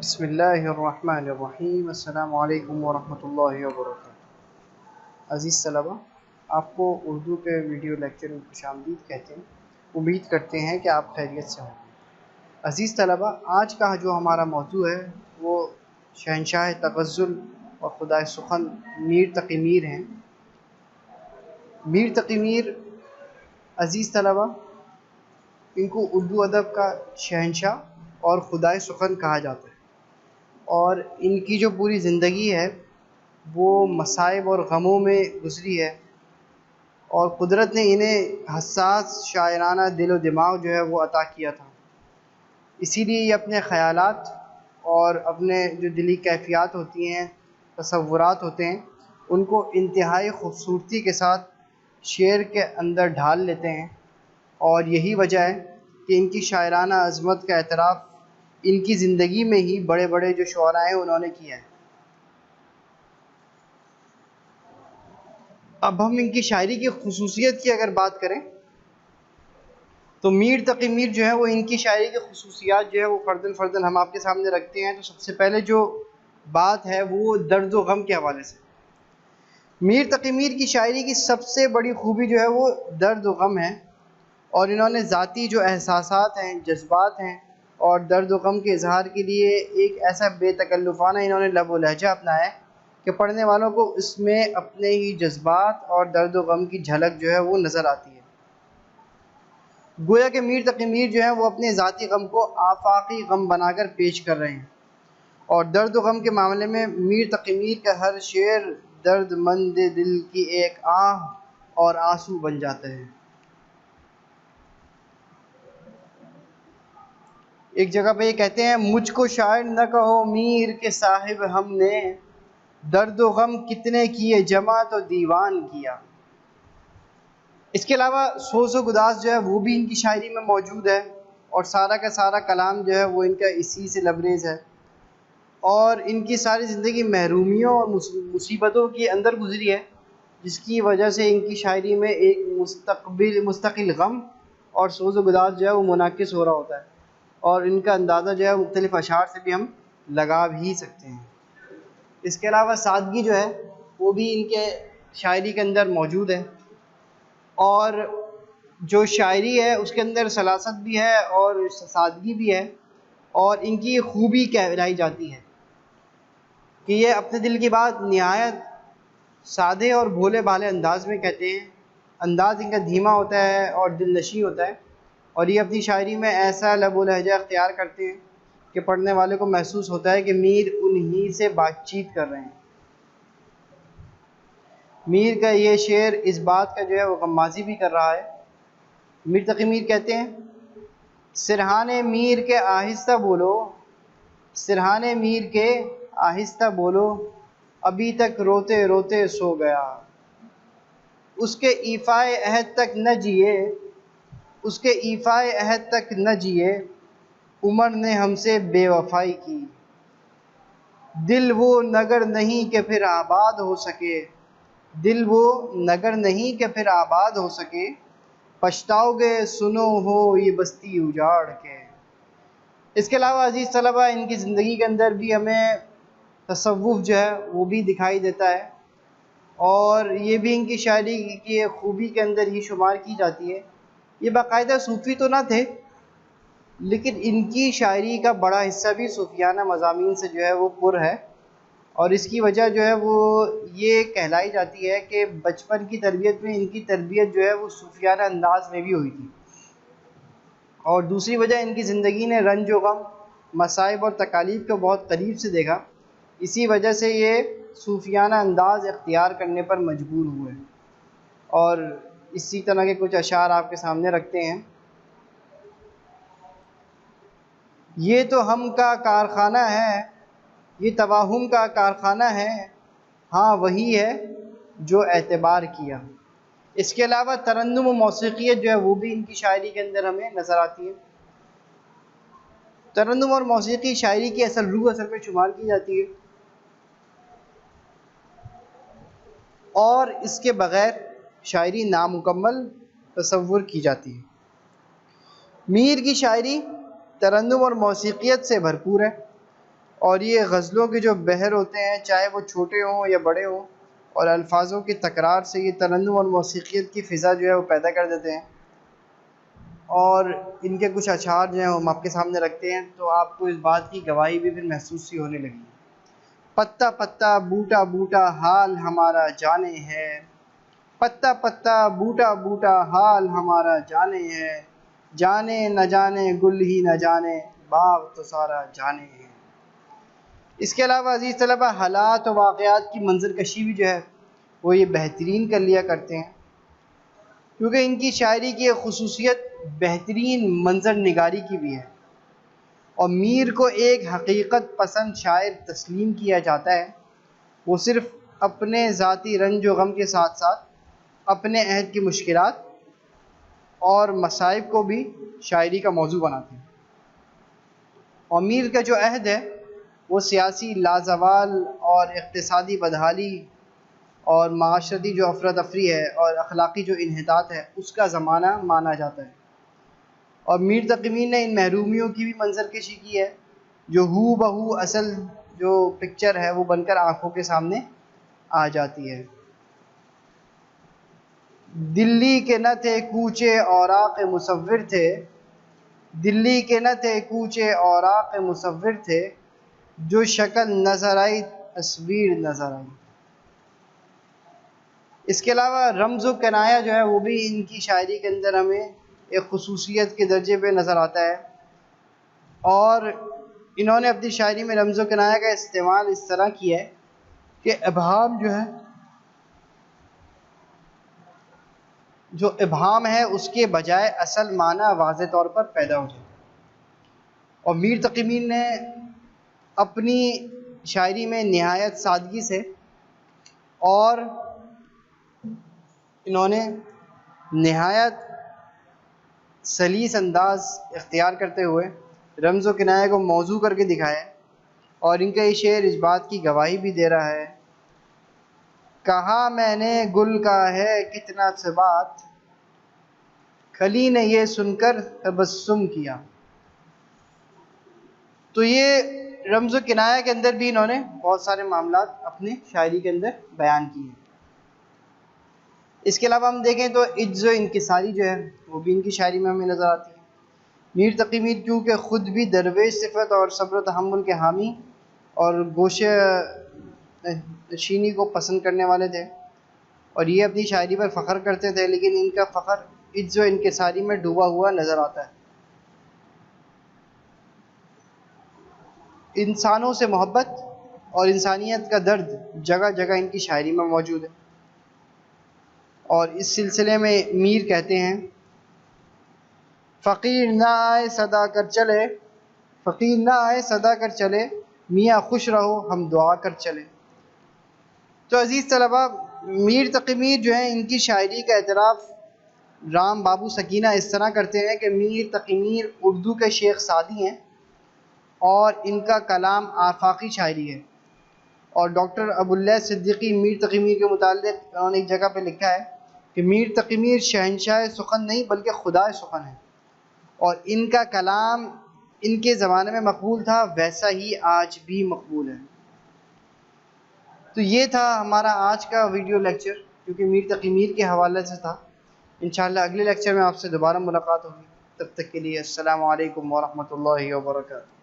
بسم اللہ الرحمن الرحیم۔ السلام علیکم ورحمۃ اللہ وبرکاتہ۔ عزیز طلبہ، آپ کو اردو کے ویڈیو لیکچر میں خوش آمدید کہتے ہیں۔ امید کرتے ہیں کہ آپ خیریت سے ہوں گے۔ عزیز طلبہ، آج کا جو ہمارا موضوع ہے وہ شہنشاہ تغزل اور خدائے سخن میر تقی میر ہیں۔ میر تقی میر، عزیز طلبہ، ان کو اردو ادب کا شہنشاہ اور خدائے سخن کہا جاتا ہے، اور ان کی جو پوری زندگی ہے وہ مصائب اور غموں میں گزری ہے، اور قدرت نے انہیں حساس شاعرانہ دل و دماغ جو ہے وہ عطا کیا تھا۔ اسی لیے یہ اپنے خیالات اور اپنے جو دلی کیفیات ہوتی ہیں، تصورات ہوتے ہیں، ان کو انتہائی خوبصورتی کے ساتھ شعر کے اندر ڈھال لیتے ہیں، اور یہی وجہ ہے کہ ان کی شاعرانہ عظمت کا اعتراف ان کی زندگی میں ہی بڑے بڑے جو شعراء ہیں انہوں نے کیا ہے۔ اب ہم ان کی شاعری کی خصوصیت کی اگر بات کریں تو میر تقی میر جو ہے وہ ان کی شاعری کی خصوصیات جو ہے وہ فردن فردن ہم آپ کے سامنے رکھتے ہیں۔ تو سب سے پہلے جو بات ہے وہ درد و غم کے حوالے سے۔ میر تقی میر کی شاعری کی سب سے بڑی خوبی جو ہے وہ درد و غم ہے، اور انہوں نے ذاتی جو احساسات ہیں، جذبات ہیں، اور درد و غم کے اظہار کے لیے ایک ایسا بے تکلفانہ انہوں نے لب و لہجہ اپنایا ہے کہ پڑھنے والوں کو اس میں اپنے ہی جذبات اور درد و غم کی جھلک جو ہے وہ نظر آتی ہے۔ گویا کہ میر تقی میر جو ہیں وہ اپنے ذاتی غم کو آفاقی غم بنا کر پیش کر رہے ہیں، اور درد و غم کے معاملے میں میر تقی میر کا ہر شعر درد مند دل کی ایک آہ اور آنسو بن جاتا ہے۔ ایک جگہ پہ یہ کہتے ہیں، مجھ کو شاعر نہ کہو میر کے صاحب ہم نے، درد و غم کتنے کیے جمع تو دیوان کیا۔ اس کے علاوہ سوز و گداز جو ہے وہ بھی ان کی شاعری میں موجود ہے، اور سارا کا سارا کلام جو ہے وہ ان کا اسی سے لبریز ہے، اور ان کی ساری زندگی محرومیوں اور مصیبتوں کے اندر گزری ہے، جس کی وجہ سے ان کی شاعری میں ایک مستقل غم اور سوز و گداز جو ہے وہ منعکس ہو رہا ہوتا ہے، اور ان کا اندازہ جو ہے مختلف اشعار سے بھی ہم لگا بھی سکتے ہیں۔ اس کے علاوہ سادگی جو ہے وہ بھی ان کے شاعری کے اندر موجود ہے، اور جو شاعری ہے اس کے اندر سلاست بھی ہے اور سادگی بھی ہے، اور ان کی خوبی کہلائی جاتی ہے کہ یہ اپنے دل کی بات نہایت سادے اور بھولے بھالے انداز میں کہتے ہیں۔ انداز ان کا دھیما ہوتا ہے اور دل نشیں ہوتا ہے، اور یہ اپنی شاعری میں ایسا لب و لہجہ اختیار کرتے ہیں کہ پڑھنے والے کو محسوس ہوتا ہے کہ میر انہی سے بات چیت کر رہے ہیں۔ میر کا یہ شعر اس بات کا جو ہے وہ غمازی بھی کر رہا ہے۔ میر تقی میر کہتے ہیں، سرہانے میر کے آہستہ بولو، سرہانے میر کے آہستہ بولو، ابھی تک روتے روتے سو گیا، اس کے ایفائے عہد تک نہ جیے، اس کے ایفائے عہد تک نہ جیے، عمر نے ہم سے بے وفائی کی، دل وہ نگر نہیں کہ پھر آباد ہو سکے، دل وہ نگر نہیں کہ پھر آباد ہو سکے، پچھتاؤ گے سنو ہو یہ بستی اجاڑ کے۔ اس کے علاوہ عزیز طلبہ، ان کی زندگی کے اندر بھی ہمیں تصوف جو ہے وہ بھی دکھائی دیتا ہے، اور یہ بھی ان کی شاعری کی خوبی کے اندر ہی شمار کی جاتی ہے۔ یہ باقاعدہ صوفی تو نہ تھے، لیکن ان کی شاعری کا بڑا حصہ بھی صوفیانہ مضامین سے جو ہے وہ پر ہے، اور اس کی وجہ جو ہے وہ یہ کہلائی جاتی ہے کہ بچپن کی تربیت میں ان کی تربیت جو ہے وہ صوفیانہ انداز میں بھی ہوئی تھی، اور دوسری وجہ ان کی زندگی نے رنج و غم، مصائب اور تکالیف کو بہت قریب سے دیکھا، اسی وجہ سے یہ صوفیانہ انداز اختیار کرنے پر مجبور ہوئے، اور اسی طرح کے کچھ اشعار آپ کے سامنے رکھتے ہیں۔ یہ تو ہم کا کارخانہ ہے، یہ توہم کا کارخانہ ہے، ہاں وہی ہے جو اعتبار کیا۔ اس کے علاوہ ترنم و موسیقیت جو ہے وہ بھی ان کی شاعری کے اندر ہمیں نظر آتی ہے۔ ترنم اور موسیقی شاعری کی اصل روح اصل میں شمار کی جاتی ہے، اور اس کے بغیر شاعری نامکمل تصور کی جاتی ہے۔ میر کی شاعری ترنم اور موسیقیت سے بھرپور ہے، اور یہ غزلوں کے جو بحر ہوتے ہیں، چاہے وہ چھوٹے ہوں یا بڑے ہوں، اور الفاظوں کی تکرار سے یہ ترنم اور موسیقیت کی فضا جو ہے وہ پیدا کر دیتے ہیں۔ اور ان کے کچھ اشعار جو ہیں ہم آپ کے سامنے رکھتے ہیں تو آپ کو اس بات کی گواہی بھی پھر محسوس سی ہونے لگی۔ پتا پتا بوٹا بوٹا حال ہمارا جانے ہے، پتا پتا بوٹا بوٹا حال ہمارا جانے ہے، جانے نہ جانے گل ہی نہ جانے باغ تو سارا جانے ہے۔ اس کے علاوہ عزیز طلبہ، حالات و واقعات کی منظر کشی بھی جو ہے وہ یہ بہترین کر لیا کرتے ہیں، کیونکہ ان کی شاعری کی ایک خصوصیت بہترین منظر نگاری کی بھی ہے، اور میر کو ایک حقیقت پسند شاعر تسلیم کیا جاتا ہے۔ وہ صرف اپنے ذاتی رنج و غم کے ساتھ ساتھ اپنے عہد کی مشکلات اور مصائب کو بھی شاعری کا موضوع بناتے ہیں۔ اور میر کا جو عہد ہے وہ سیاسی لازوال اور اقتصادی بدحالی اور معاشرتی جو افراتفری ہے اور اخلاقی جو انحطاط ہے اس کا زمانہ مانا جاتا ہے۔ اور میر تقی میر نے ان محرومیوں کی بھی منظر کشی کی ہے، جو ہو بہو اصل جو پکچر ہے وہ بن کر آنکھوں کے سامنے آ جاتی ہے۔ دلی کے نہ تھے کوچے اوراق مصور تھے، دلی کے نہ تھے کوچے اوراق مصور تھے، جو شکل نظر آئی تصویر نظر آئی۔ اس کے علاوہ رمز و کنایہ جو ہے وہ بھی ان کی شاعری کے اندر ہمیں ایک خصوصیت کے درجے پہ نظر آتا ہے، اور انہوں نے اپنی شاعری میں رمز و کنایہ کا استعمال اس طرح کیا ہے کہ ابہام جو ابہام ہے اس کے بجائے اصل معنی واضح طور پر پیدا ہو جائے۔ اور میر تقی میر نے اپنی شاعری میں نہایت سادگی سے اور انہوں نے نہایت سلیس انداز اختیار کرتے ہوئے رمز و کنایہ کو موضوع کر کے دکھایا ہے، اور ان کا یہ شعر اس بات کی گواہی بھی دے رہا ہے۔ کہا میں نے گل کا ہے کتنا ثبات، کلی نے یہ سن کر تبسم کیا۔ تو یہ رمز و کنایہ کے اندر بھی انہوں نے بہت سارے معاملات اپنی شاعری کے اندر بیان کیے ہیں۔ اس کے علاوہ ہم دیکھیں تو عجز و انکساری جو ہے وہ بھی ان کی شاعری میں ہمیں نظر آتی ہے۔ میر تقی میر کیونکہ خود بھی درویش صفت اور صبر و تحمل کے حامی اور گوشہ نشینی کو پسند کرنے والے تھے، اور یہ اپنی شاعری پر فخر کرتے تھے، لیکن ان کا فخر عجز و انکساری میں ڈوبا ہوا نظر آتا ہے۔ انسانوں سے محبت اور انسانیت کا درد جگہ جگہ ان کی شاعری میں موجود ہے، اور اس سلسلے میں میر کہتے ہیں فقیر نہ آئے صدا کر چلے، فقیر نہ آئے صدا کر چلے، میاں خوش رہو ہم دعا کر چلے۔ تو عزیز طلبہ، میر تقی میر جو ہیں ان کی شاعری کا اعتراف رام بابو سکینہ اس طرح کرتے ہیں کہ میر تقی میر اردو کے شیخ سعدی ہیں، اور ان کا کلام آفاقی شاعری ہے۔ اور ڈاکٹر ابواللیث صدیقی میر تقی میر کے متعلق انہوں نے ایک جگہ پہ لکھا ہے کہ میر تقی میر شہنشاہ سخن نہیں بلکہ خدا سخن ہے، اور ان کا کلام ان کے زمانے میں مقبول تھا ویسا ہی آج بھی مقبول ہے۔ تو یہ تھا ہمارا آج کا ویڈیو لیکچر، کیونکہ میر تقی میر کے حوالے سے تھا۔ انشاءاللہ اگلے لیکچر میں آپ سے دوبارہ ملاقات ہوگی، تب تک کے لیے السلام علیکم ورحمۃ اللہ وبرکاتہ۔